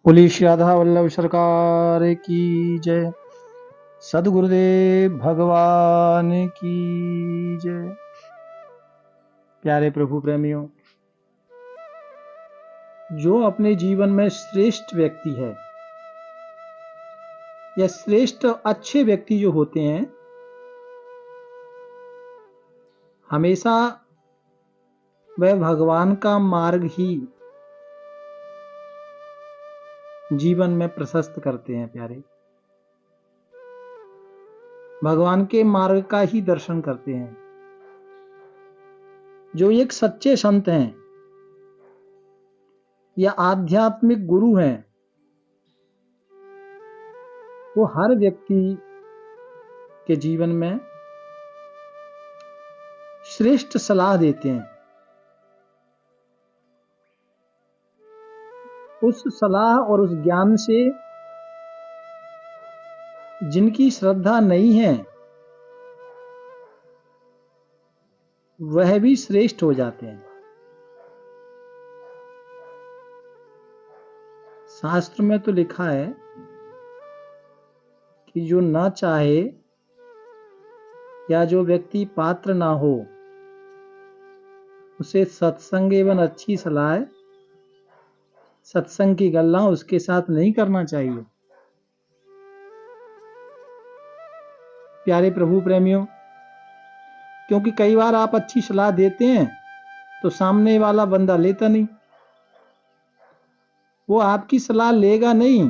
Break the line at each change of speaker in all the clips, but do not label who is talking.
बोली श्री राधा वल्लभ सरकार की जय। सदगुरुदेव भगवान की जय। प्यारे प्रभु प्रेमियों, जो अपने जीवन में श्रेष्ठ व्यक्ति है या श्रेष्ठ अच्छे व्यक्ति जो होते हैं, हमेशा वह भगवान का मार्ग ही जीवन में प्रशस्त करते हैं। प्यारे, भगवान के मार्ग का ही दर्शन करते हैं। जो एक सच्चे संत हैं या आध्यात्मिक गुरु हैं, वो हर व्यक्ति के जीवन में श्रेष्ठ सलाह देते हैं। उस सलाह और उस ज्ञान से जिनकी श्रद्धा नहीं है, वह भी श्रेष्ठ हो जाते हैं। शास्त्र में तो लिखा है कि जो ना चाहे या जो व्यक्ति पात्र ना हो, उसे सत्संग एवं अच्छी सलाह, सत्संग की गल्ला उसके साथ नहीं करना चाहिए। प्यारे प्रभु प्रेमियों, क्योंकि कई बार आप अच्छी सलाह देते हैं तो सामने वाला बंदा लेता नहीं, वो आपकी सलाह लेगा नहीं,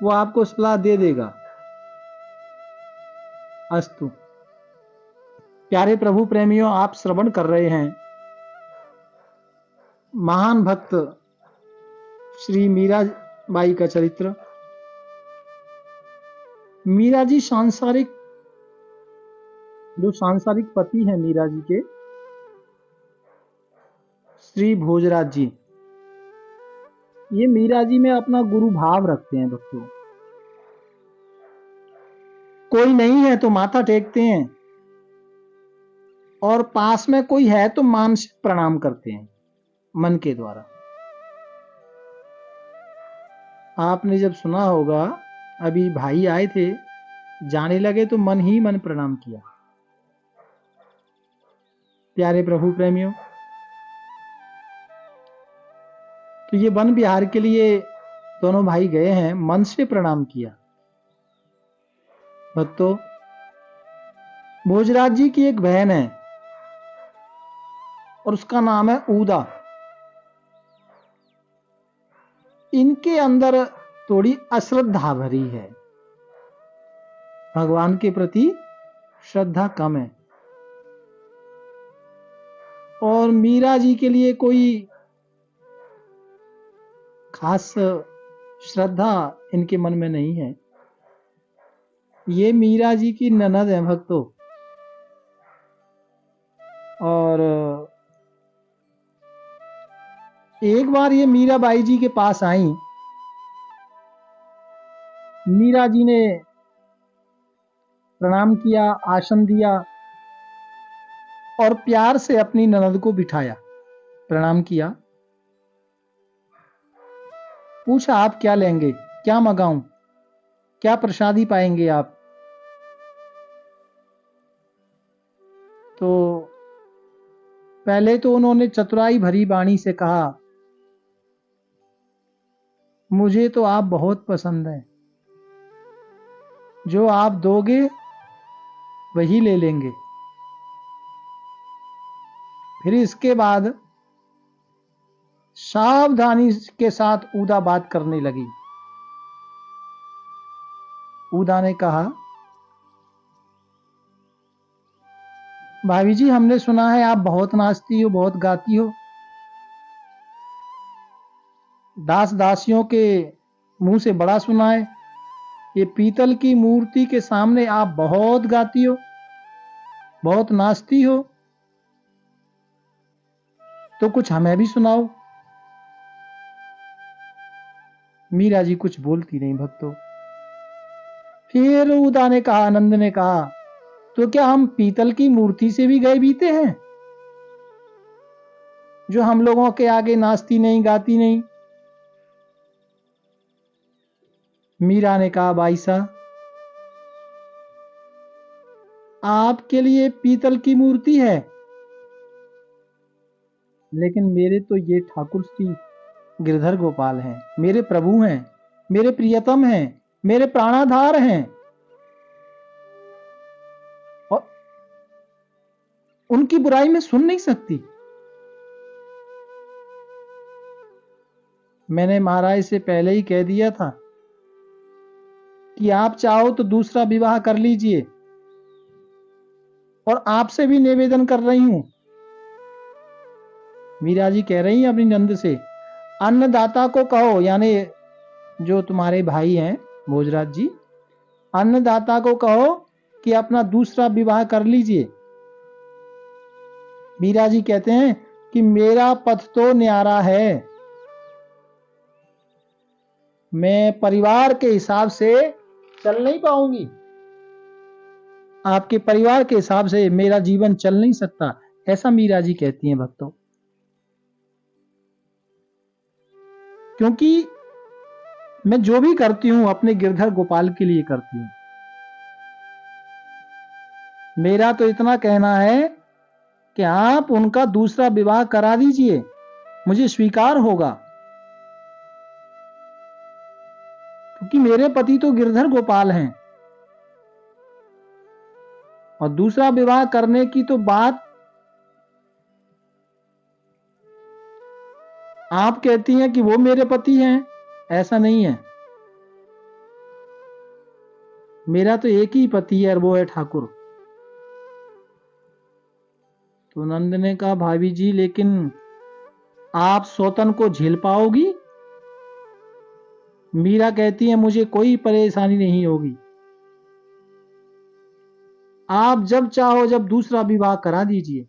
वो आपको सलाह दे देगा। अस्तु। प्यारे प्रभु प्रेमियों, आप श्रवण कर रहे हैं महान भक्त श्री मीरा बाई का चरित्र। मीरा जी जो सांसारिक पति हैं मीरा जी के, श्री भोजराज जी, ये मीरा जी में अपना गुरु भाव रखते हैं। भक्तों, कोई नहीं है तो माथा टेकते हैं और पास में कोई है तो मानसिक प्रणाम करते हैं मन के द्वारा। आपने जब सुना होगा, अभी भाई आए थे, जाने लगे तो मन ही मन प्रणाम किया। प्यारे प्रभु प्रेमियों, तो ये वन विहार के लिए दोनों भाई गए हैं, मन से प्रणाम किया। भक्तों, भोजराज जी की एक बहन है और उसका नाम है ऊदा। इनके अंदर थोड़ी अश्रद्धा भरी है, भगवान के प्रति श्रद्धा कम है, और मीरा जी के लिए कोई खास श्रद्धा इनके मन में नहीं है। ये मीरा जी की ननद है भक्तों, और एक बार ये मीराबाई जी के पास आई। मीरा जी ने प्रणाम किया, आसन दिया और प्यार से अपनी ननद को बिठाया, प्रणाम किया। पूछा, आप क्या लेंगे, क्या मंगाऊं, क्या प्रसादी पाएंगे आप? तो पहले तो उन्होंने चतुराई भरी वाणी से कहा, मुझे तो आप बहुत पसंद हैं, जो आप दोगे वही ले लेंगे। फिर इसके बाद सावधानी के साथ ऊदा बात करने लगी। ऊदा ने कहा, भाभी जी, हमने सुना है आप बहुत नाचती हो, बहुत गाती हो, दास दासियों के मुंह से बड़ा सुना है, ये पीतल की मूर्ति के सामने आप बहुत गाती हो, बहुत नाचती हो, तो कुछ हमें भी सुनाओ। मीरा जी कुछ बोलती नहीं भक्तों। फिर उदा ने कहा, आनंद ने कहा, तो क्या हम पीतल की मूर्ति से भी गए बीते हैं, जो हम लोगों के आगे नाचती नहीं, गाती नहीं? मीरा ने कहा, भाई साहब, आपके लिए पीतल की मूर्ति है, लेकिन मेरे तो ये ठाकुर श्री गिरधर गोपाल हैं, मेरे प्रभु हैं, मेरे प्रियतम हैं, मेरे प्राणाधार हैं, और उनकी बुराई मैं सुन नहीं सकती। मैंने महाराज से पहले ही कह दिया था कि आप चाहो तो दूसरा विवाह कर लीजिए, और आपसे भी निवेदन कर रही हूं। मीरा जी कह रही हैं अपनी नंद से, अन्नदाता को कहो, यानी जो तुम्हारे भाई हैं भोजराज जी, अन्नदाता को कहो कि अपना दूसरा विवाह कर लीजिए। मीरा जी कहते हैं कि मेरा पथ तो न्यारा है, मैं परिवार के हिसाब से चल नहीं पाऊंगी, आपके परिवार के हिसाब से मेरा जीवन चल नहीं सकता, ऐसा मीरा जी कहती हैं भक्तों। क्योंकि मैं जो भी करती हूं अपने गिरधर गोपाल के लिए करती हूं। मेरा तो इतना कहना है कि आप उनका दूसरा विवाह करा दीजिए, मुझे स्वीकार होगा, क्योंकि मेरे पति तो गिरधर गोपाल हैं, और दूसरा विवाह करने की तो बात आप कहती हैं कि वो मेरे पति हैं, ऐसा नहीं है। मेरा तो एक ही पति है और वो है ठाकुर। तो नंद ने कहा, भाभी जी, लेकिन आप सौतन को झेल पाओगी? मीरा कहती है, मुझे कोई परेशानी नहीं होगी, आप जब चाहो जब दूसरा विवाह करा दीजिए।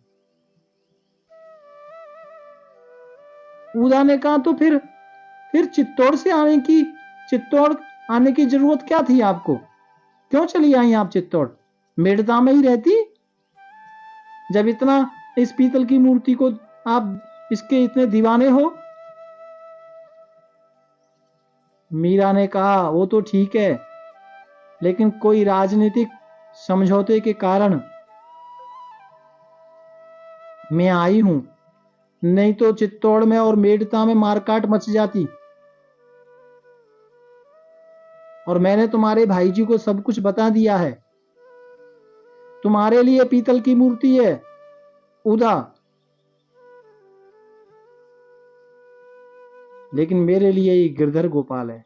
उदा ने कहा, तो फिर चित्तौड़ आने की जरूरत क्या थी आपको? क्यों चली आई आप चित्तौड़? मेड़ता में ही रहती, जब इतना इस पीतल की मूर्ति को आप इसके इतने दीवाने हो। मीरा ने कहा, वो तो ठीक है, लेकिन कोई राजनीतिक समझौते के कारण मैं आई हूं, नहीं तो चित्तौड़ में और मेड़ता में मारकाट मच जाती। और मैंने तुम्हारे भाई जी को सब कुछ बता दिया है। तुम्हारे लिए पीतल की मूर्ति है उदा, लेकिन मेरे लिए ये गिरधर गोपाल है।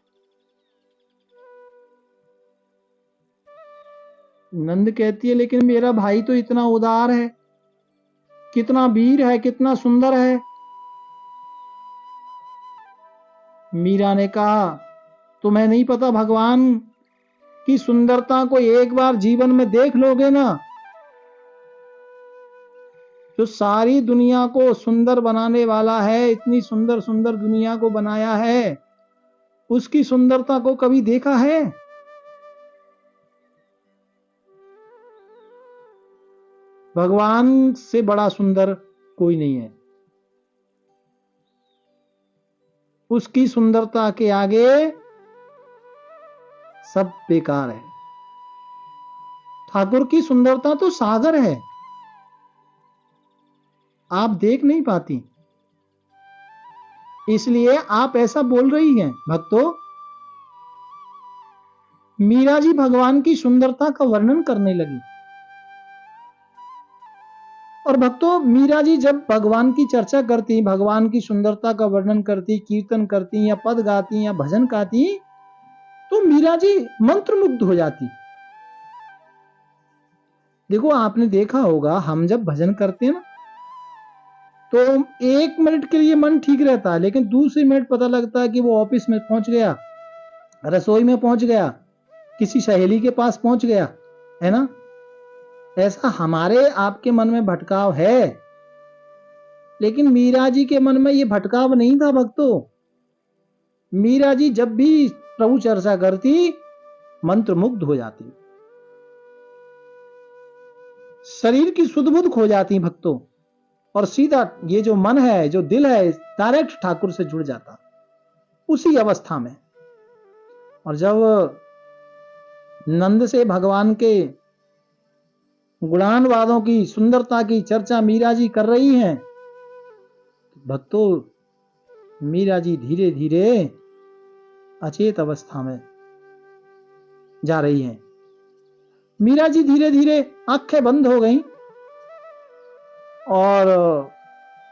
नंद कहती है, लेकिन मेरा भाई तो इतना उदार है, कितना वीर है, कितना सुंदर है। मीरा ने कहा, तुम्हें नहीं पता, भगवान की सुंदरता को एक बार जीवन में देख लोगे ना, जो सारी दुनिया को सुंदर बनाने वाला है, इतनी सुंदर सुंदर दुनिया को बनाया है, उसकी सुंदरता को कभी देखा है? भगवान से बड़ा सुंदर कोई नहीं है, उसकी सुंदरता के आगे सब बेकार है। ठाकुर की सुंदरता तो सागर है, आप देख नहीं पाती, इसलिए आप ऐसा बोल रही हैं। भक्तों, मीरा जी भगवान की सुंदरता का वर्णन करने लगी, और भक्तों, मीरा जी जब भगवान की चर्चा करती, भगवान की सुंदरता का वर्णन करती, कीर्तन करती या पद गाती या भजन गाती, तो मीरा जी मंत्रमुग्ध हो जाती। देखो, आपने देखा होगा, हम जब भजन करते हैं ना, तो 1 मिनट के लिए मन ठीक रहता है, लेकिन दूसरे मिनट पता लगता है कि वो ऑफिस में पहुंच गया, रसोई में पहुंच गया, किसी सहेली के पास पहुंच गया, है ना? ऐसा हमारे आपके मन में भटकाव है, लेकिन मीरा जी के मन में ये भटकाव नहीं था भक्तों। मीरा जी जब भी प्रभु चर्चा करती, मंत्रमुग्ध हो जाती, शरीर की सुध बुध खो जाती भक्तों, और सीधा ये जो मन है, जो दिल है, डायरेक्ट ठाकुर से जुड़ जाता उसी अवस्था में। और जब नंद से भगवान के गुणानवादों की, सुंदरता की चर्चा मीरा जी कर रही हैं, भक्तों मीरा जी धीरे धीरे अचेत अवस्था में जा रही हैं। मीरा जी धीरे धीरे आंखें बंद हो गईं और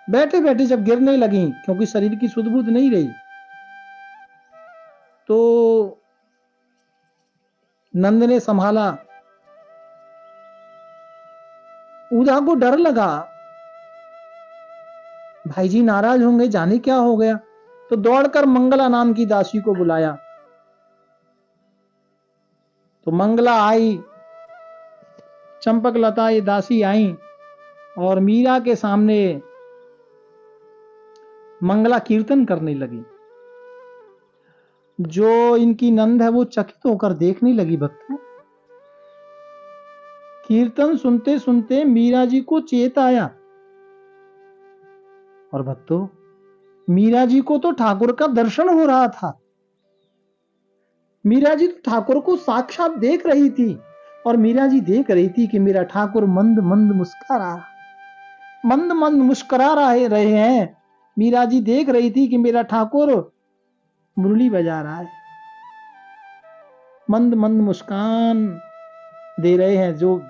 बैठे बैठे जब गिरने लगी, क्योंकि शरीर की सुध बुध नहीं रही, तो नंद ने संभाला। उदा को डर लगा, भाई जी नाराज होंगे, जाने क्या हो गया। तो दौड़कर मंगला नाम की दासी को बुलाया। तो मंगला आई, चंपक लता ये दासी आई और मीरा के सामने मंगला कीर्तन करने लगी। जो इनकी नंद है वो चकित होकर देखने लगी। भक्तों कीर्तन सुनते सुनते मीरा जी को चेत आया। और भक्तों मीरा जी को तो ठाकुर का दर्शन हो रहा था। मीरा जी तो ठाकुर को साक्षात देख रही थी और मीरा जी देख रही थी कि मेरा ठाकुर मंद मंद मुस्कुरा रहे हैं। मीरा जी देख रही थी कि मेरा ठाकुर मुरली बजा रहा है, मंद मंद मुस्कान दे रहे हैं। जो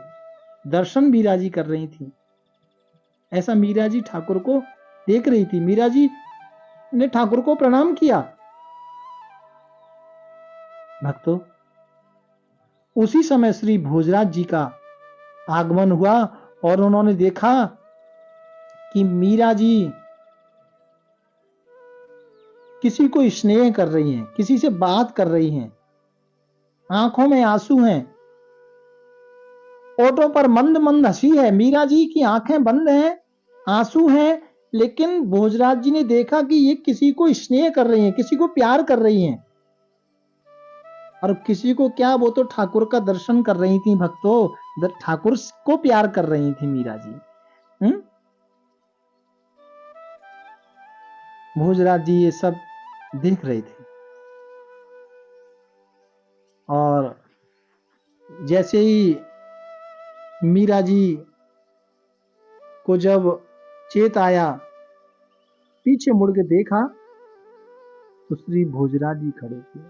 दर्शन मीरा जी कर रही थी, ऐसा मीरा जी ठाकुर को देख रही थी। मीरा जी ने ठाकुर को प्रणाम किया। भक्तों उसी समय श्री भोजराज जी का आगमन हुआ और उन्होंने देखा कि मीरा जी किसी को स्नेह कर रही हैं, किसी से बात कर रही हैं, आंखों में आंसू हैं, ओठों पर मंद मंद हंसी है। मीरा जी की आंखें बंद हैं, आंसू हैं, लेकिन भोजराज जी ने देखा कि ये किसी को स्नेह कर रही हैं, किसी को प्यार कर रही हैं। और किसी को क्या, वो तो ठाकुर का दर्शन कर रही थी। भक्तों ठाकुर को प्यार कर रही थी मीरा जी। भोजराज जी ये सब देख रहे थे और जैसे ही मीरा जी को जब चेत आया, पीछे मुड़ के देखा तो श्री भोजराज जी खड़े थे।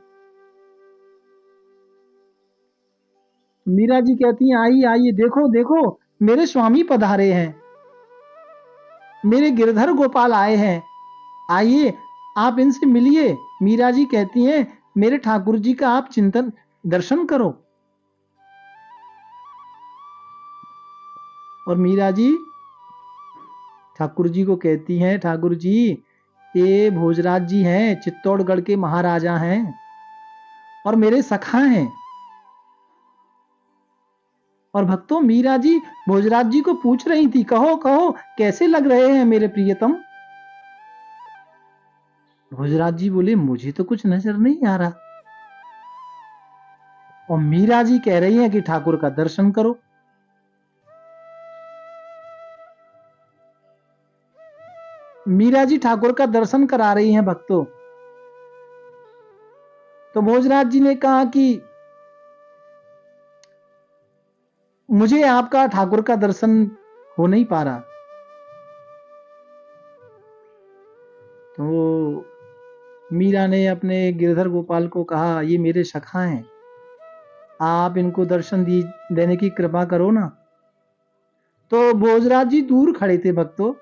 मीरा जी कहती हैं, आइए आइए, देखो देखो मेरे स्वामी पधारे हैं, मेरे गिरधर गोपाल आए हैं, आइए आप इनसे मिलिए। मीरा जी कहती हैं, मेरे ठाकुर जी का आप चिंतन दर्शन करो। और मीरा जी ठाकुर जी को कहती हैं, ठाकुर जी ये भोजराज जी हैं, चित्तौड़गढ़ के महाराजा हैं और मेरे सखा हैं। और भक्तों मीरा जी भोजराज जी को पूछ रही थी, कहो कहो कैसे लग रहे हैं मेरे प्रियतम। भोजराज जी बोले, मुझे तो कुछ नजर नहीं आ रहा। और मीरा जी कह रही हैं कि ठाकुर का दर्शन करो। मीरा जी ठाकुर का दर्शन करा रही हैं भक्तों। तो भोजराज जी ने कहा कि मुझे आपका ठाकुर का दर्शन हो नहीं पा रहा। तो मीरा ने अपने गिरधर गोपाल को कहा, ये मेरे सखा हैं, आप इनको दर्शन देने की कृपा करो ना। तो भोजराज जी दूर खड़े थे भक्तों।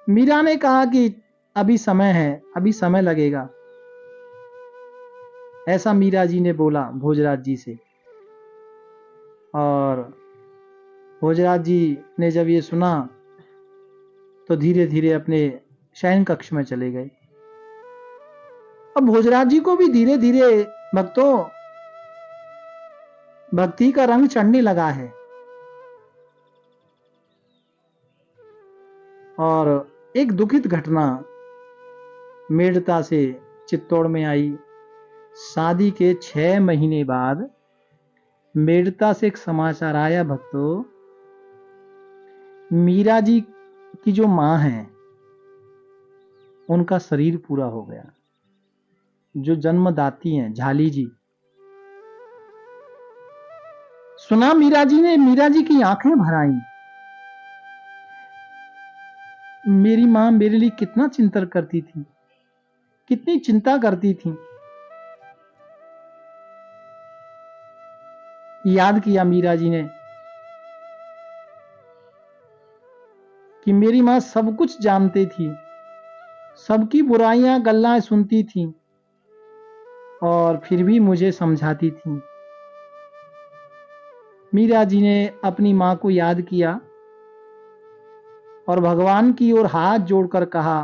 मीरा ने कहा कि अभी समय है, अभी समय लगेगा, ऐसा मीरा जी ने बोला भोजराज जी से। और भोजराज जी ने जब ये सुना तो धीरे धीरे अपने शयन कक्ष में चले गए। अब भोजराज जी को भी धीरे धीरे भक्तों भक्ति का रंग चढ़ने लगा है। और एक दुखित घटना मेड़ता से चित्तौड़ में आई। शादी के 6 महीने बाद मेड़ता से एक समाचार आया भक्तों, मीरा जी की जो मां है उनका शरीर पूरा हो गया। जो जन्मदाती हैं, झाली जी। सुना मीरा जी ने, मीरा जी की आंखें भर आईं। मेरी मां मेरे लिए कितना चिंतन करती थी, कितनी चिंता करती थी। याद किया मीरा जी ने कि मेरी मां सब कुछ जानती थी, सबकी बुराइयां गल्लाएं सुनती थी और फिर भी मुझे समझाती थी। मीरा जी ने अपनी मां को याद किया और भगवान की ओर हाथ जोड़कर कहा,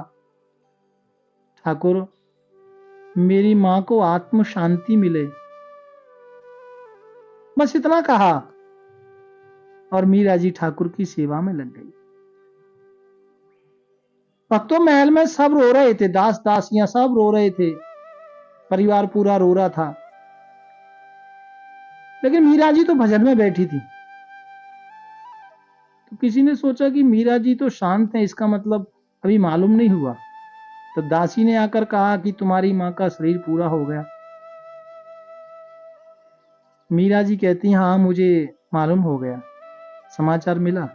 ठाकुर मेरी मां को आत्म शांति मिले। बस इतना कहा और मीरा जी ठाकुर की सेवा में लग गई। भक्तों, महल में सब रो रहे थे, दास दासियां सब रो रहे थे, परिवार पूरा रो रहा था, लेकिन मीरा जी तो भजन में बैठी थी। तो किसी ने सोचा कि मीरा जी तो शांत है, इसका मतलब अभी मालूम नहीं हुआ। तो दासी ने आकर कहा कि तुम्हारी मां का शरीर पूरा हो गया। मीरा जी कहती हैं, हाँ मुझे मालूम हो गया, समाचार मिला।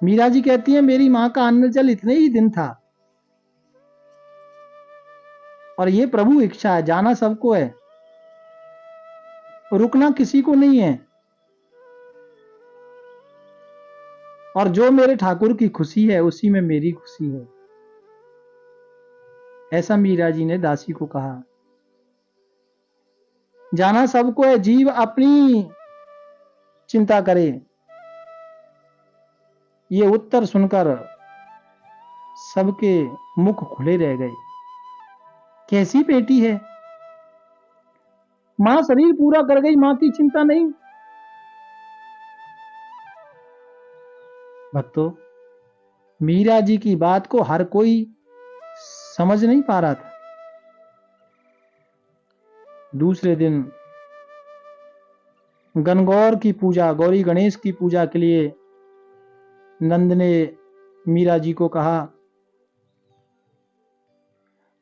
मीरा जी कहती है, मेरी मां का अन्न जल इतने ही दिन था और ये प्रभु इच्छा है, जाना सबको है, रुकना किसी को नहीं है, और जो मेरे ठाकुर की खुशी है उसी में मेरी खुशी है। ऐसा मीरा जी ने दासी को कहा। जाना सबको है, जीव अपनी चिंता करे। ये उत्तर सुनकर सबके मुख खुले रह गए। कैसी बेटी है, मां शरीर पूरा कर गई, मां की चिंता नहीं। भक्तों, मीरा जी की बात को हर कोई समझ नहीं पा रहा था। दूसरे दिन गणगौर की पूजा, गौरी गणेश की पूजा के लिए नंद ने मीरा जी को कहा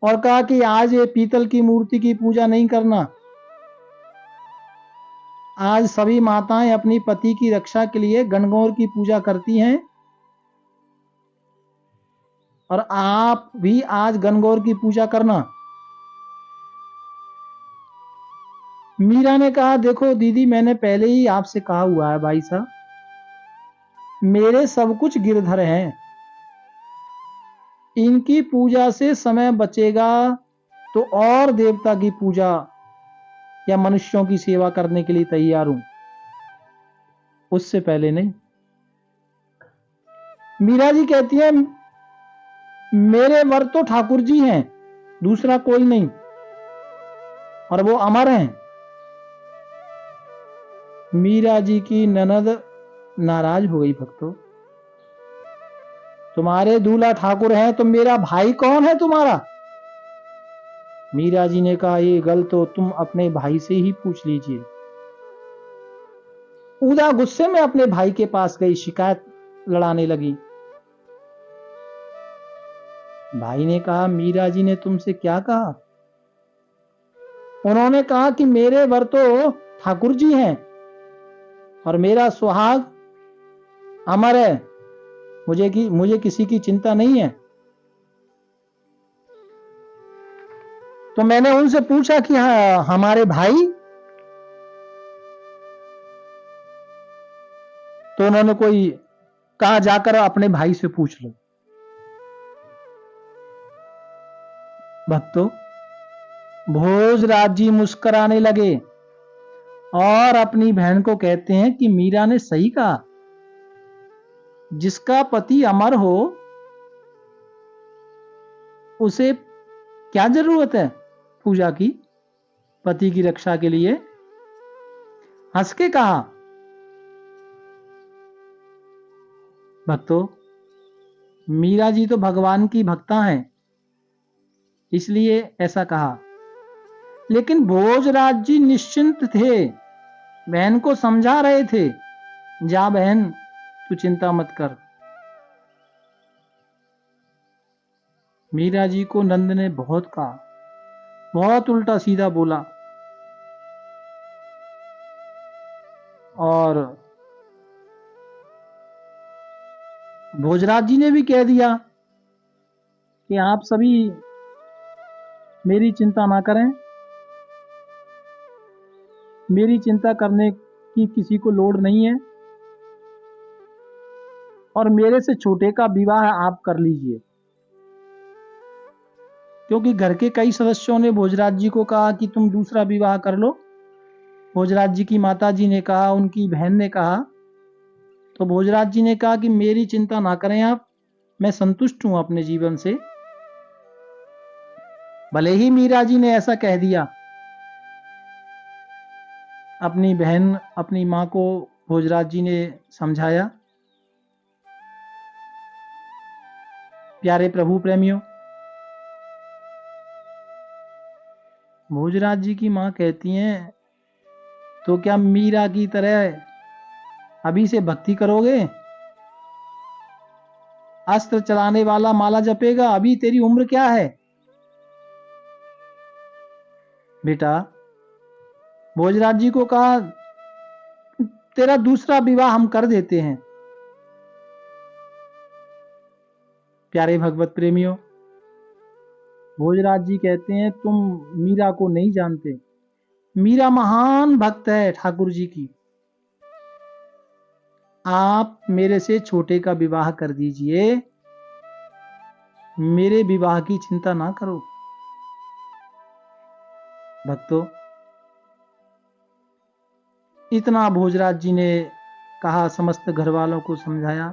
और कहा कि आज ये पीतल की मूर्ति की पूजा नहीं करना। आज सभी माताएं अपनी पति की रक्षा के लिए गणगौर की पूजा करती हैं और आप भी आज गणगौर की पूजा करना। मीरा ने कहा, देखो दीदी, मैंने पहले ही आपसे कहा हुआ है भाई साहब, मेरे सब कुछ गिरधर हैं, इनकी पूजा से समय बचेगा तो और देवता की पूजा या मनुष्यों की सेवा करने के लिए तैयार हूं, उससे पहले नहीं। मीरा जी कहती है, मेरे वर तो ठाकुर जी हैं, दूसरा कोई नहीं, और वो अमर हैं। मीरा जी की ननद नाराज हो गई। भक्तों, तुम्हारे दूल्हा ठाकुर हैं तो मेरा भाई कौन है तुम्हारा? मीरा जी ने कहा, ये गल तो तुम अपने भाई से ही पूछ लीजिए। उदा गुस्से में अपने भाई के पास गई, शिकायत लड़ाने लगी। भाई ने कहा, मीरा जी ने तुमसे क्या कहा? उन्होंने कहा कि मेरे वर तो ठाकुर जी हैं और मेरा सुहाग अमर है, मुझे किसी की चिंता नहीं है। तो मैंने उनसे पूछा कि हाँ हमारे भाई? तो उन्होंने कोई कहा, जाकर अपने भाई से पूछ लो। भक्तों, भोजराज जी मुस्कुराने लगे और अपनी बहन को कहते हैं कि मीरा ने सही कहा, जिसका पति अमर हो उसे क्या जरूरत है पूजा की, पति की रक्षा के लिए। हंस के कहा। भक्तों, मीरा जी तो भगवान की भक्ता हैं, इसलिए ऐसा कहा, लेकिन भोजराज जी निश्चिंत थे, बहन को समझा रहे थे, जा बहन तू चिंता मत कर। मीरा जी को नंद ने बहुत कहा, बहुत उल्टा सीधा बोला, और भोजराज जी ने भी कह दिया कि आप सभी मेरी चिंता ना करें, मेरी चिंता करने की किसी को लोड़ नहीं है, और मेरे से छोटे का विवाह आप कर लीजिए। क्योंकि घर के कई सदस्यों ने भोजराज जी को कहा कि तुम दूसरा विवाह कर लो। भोजराज जी की माता जी ने कहा, उनकी बहन ने कहा। तो भोजराज जी ने कहा कि मेरी चिंता ना करें आप, मैं संतुष्ट हूं अपने जीवन से। भले ही मीरा जी ने ऐसा कह दिया, अपनी बहन अपनी मां को भोजराज जी ने समझाया। प्यारे प्रभु प्रेमियों, भोजराज जी की मां कहती हैं, तो क्या मीरा की तरह अभी से भक्ति करोगे? अस्त्र चलाने वाला माला जपेगा, अभी तेरी उम्र क्या है? बेटा, भोजराज जी को कहा, तेरा दूसरा विवाह हम कर देते हैं। प्यारे भगवत प्रेमियों, भोजराज जी कहते हैं, तुम मीरा को नहीं जानते। मीरा महान भक्त है ठाकुर जी की। आप मेरे से छोटे का विवाह कर दीजिए, मेरे विवाह की चिंता ना करो। भक्तों, इतना भोजराज जी ने कहा, समस्त घर वालों को समझाया।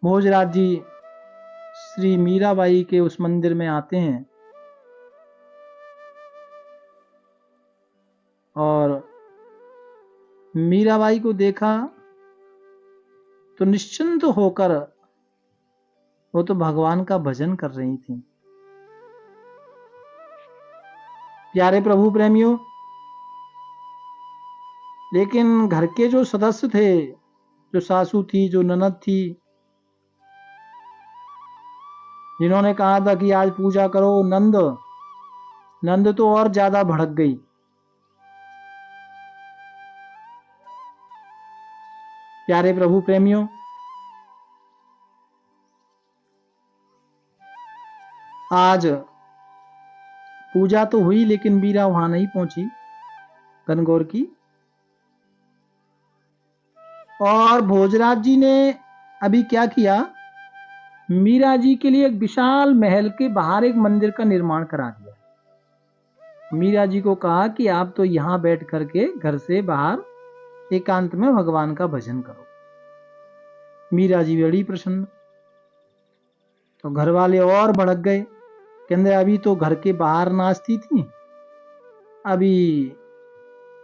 भोजराज जी श्री मीराबाई के उस मंदिर में आते हैं और मीराबाई को देखा तो निश्चिंत होकर वो तो भगवान का भजन कर रही थी। प्यारे प्रभु प्रेमियों, लेकिन घर के जो सदस्य थे, जो सासू थी, जो ननद थी, जिन्होंने कहा था कि आज पूजा करो, नंद तो और ज्यादा भड़क गई। प्यारे प्रभु प्रेमियों, आज पूजा तो हुई लेकिन मीरा वहां नहीं पहुंची गणगौर की। और भोजराज जी ने अभी क्या किया, मीरा जी के लिए एक विशाल महल के बाहर एक मंदिर का निर्माण करा दिया। मीरा जी को कहा कि आप तो यहां बैठ करके घर से बाहर एकांत में भगवान का भजन करो। मीरा जी बड़ी प्रसन्न। तो घर वाले और भड़क गए, कहते अभी तो घर के बाहर नाचती थी, अभी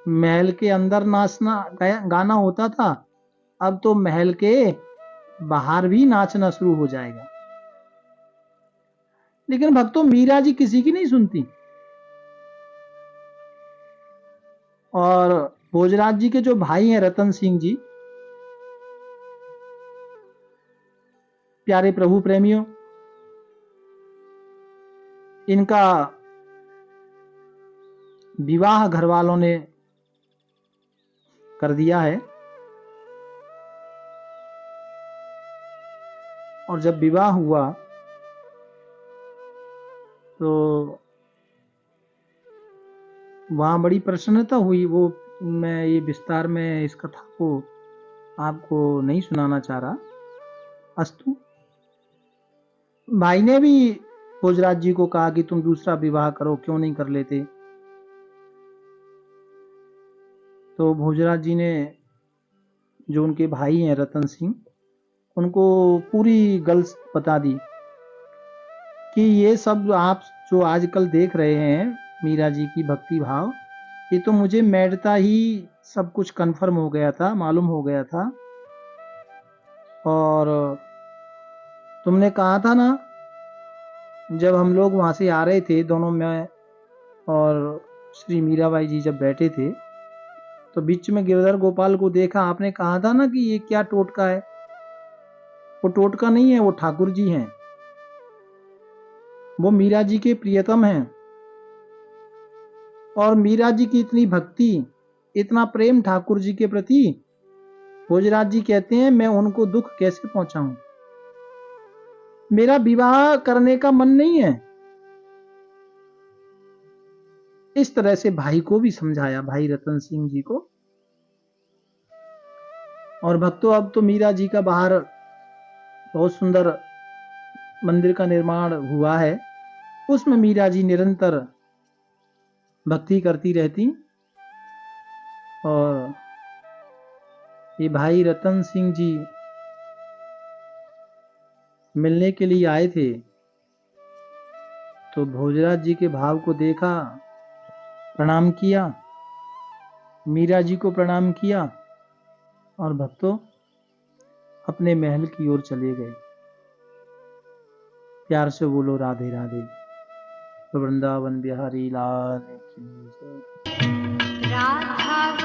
महल के अंदर नाचना गाना होता था, अब तो महल के बाहर भी नाचना शुरू हो जाएगा। लेकिन भक्तों, मीरा जी किसी की नहीं सुनती। और भोजराज जी के जो भाई हैं रतन सिंह जी, प्यारे प्रभु प्रेमियों, इनका विवाह घर वालों ने कर दिया है। और जब विवाह हुआ तो वहां बड़ी प्रसन्नता हुई। वो मैं ये विस्तार में इस कथा को आपको नहीं सुनाना चाह रहा। अस्तु, भाई ने भी भोजराज जी को कहा कि तुम दूसरा विवाह करो, क्यों नहीं कर लेते। तो भोजराज जी ने, जो उनके भाई हैं रतन सिंह, उनको पूरी गल्स बता दी कि ये सब आप जो आजकल देख रहे हैं मीरा जी की भक्ति भाव, ये तो मुझे मैडता ही सब कुछ कंफर्म हो गया था, मालूम हो गया था। और तुमने कहा था ना, जब हम लोग वहां से आ रहे थे दोनों, मैं और श्री मीराबाई जी जब बैठे थे, तो बीच में गिरधर गोपाल को देखा, आपने कहा था ना कि ये क्या टोटका है। वो टोटका नहीं है, वो ठाकुर जी हैं। वो मीरा जी के प्रियतम हैं। और मीरा जी की इतनी भक्ति, इतना प्रेम ठाकुर जी के प्रति, भोजराज जी कहते हैं मैं उनको दुख कैसे पहुंचाऊं, मेरा विवाह करने का मन नहीं है। इस तरह से भाई को भी समझाया, भाई रतन सिंह जी को। और भक्तों, अब तो मीरा जी का बाहर बहुत सुंदर मंदिर का निर्माण हुआ है, उसमें मीरा जी निरंतर भक्ति करती रहती। और ये भाई रतन सिंह जी मिलने के लिए आए थे, तो भोजराज जी के भाव को देखा, प्रणाम किया, मीरा जी को प्रणाम किया, और भक्तों अपने महल की ओर चले गए। प्यार से बोलो राधे राधे। वृंदावन बिहारी लाल की जय। राधा